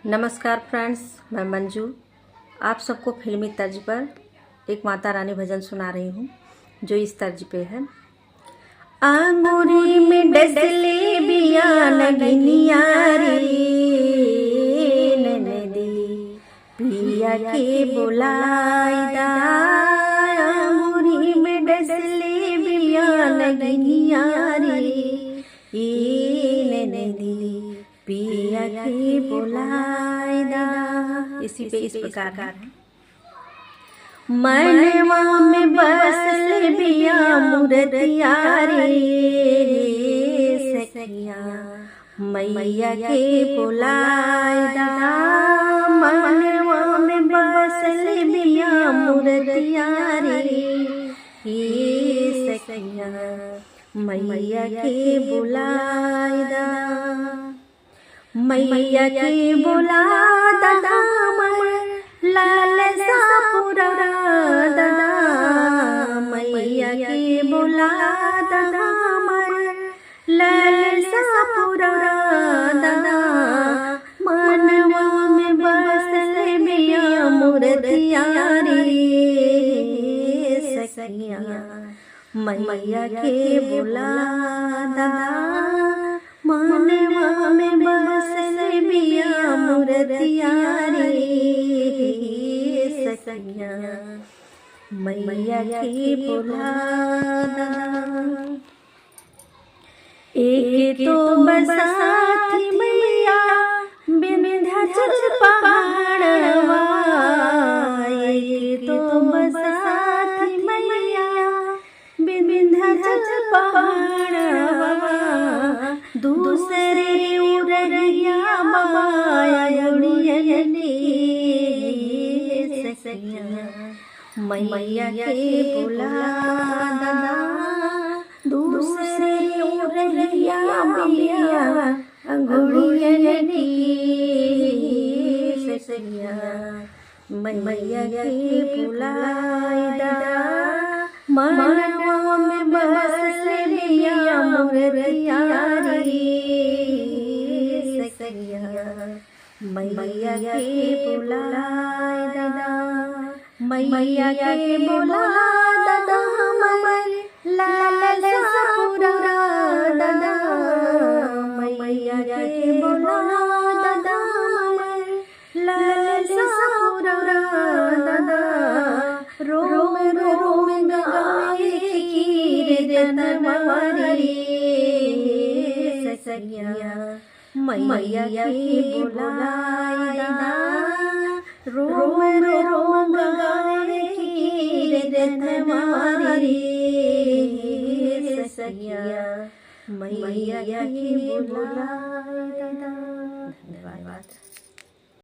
नमस्कार फ्रेंड्स, मैं मंजू आप सबको फिल्मी तर्ज पर एक माता रानी भजन सुना रही हूँ जो इस तर्ज पे है। आंगुरी में डसले बिया नगनिया रे ननदी पिया के बुलाईदा। आंगुरी में डसले बिया नगनिया रे ननदी पिया के बुलाईदा। इसी पे इस प्रकार है। मनवा में बसल बिया मूर्तिया रे सखिया मैया के बुलाईदा। मनवा में बसल बिया मूर्तिया रे सखिया मैया के बुलाईदा। मैया के बुला दादा लाल सापुरा दादा। मैया के बुला दादा लाल सापुरा दादा। मनवा में बसल बिया मूर्तिया रे सखिया मैया के बुला दादा। मनवा में बसल बिया मूर्तिया रे सखिया मैया के बुला दादा। एक तो बसाती मैया विंध्याचल पहाड़वा। एक तो बसाती मैया विंध्याचल पहाड़वा। दूसरे उररिया बाया उड़ियने सखिया मैया के बुला दादा। दूसरे उररिया बाया अंगुड़ियने सखिया मैया के बुला दादा। मनवा में बसल बिया मूर्तिया रे सखिया मैया के बुला दादा। मैया के बुला दादा लाल सापुरा दादा। मैया के बुला दादा लाल सापुरा दादा। रोम रोम गाए कीर्तनवारी सखिया मैया के बुलाईदा। रोम रोम गाए कीर्तनवारी सखिया मैया के बुलाईदा। धन्यवाद।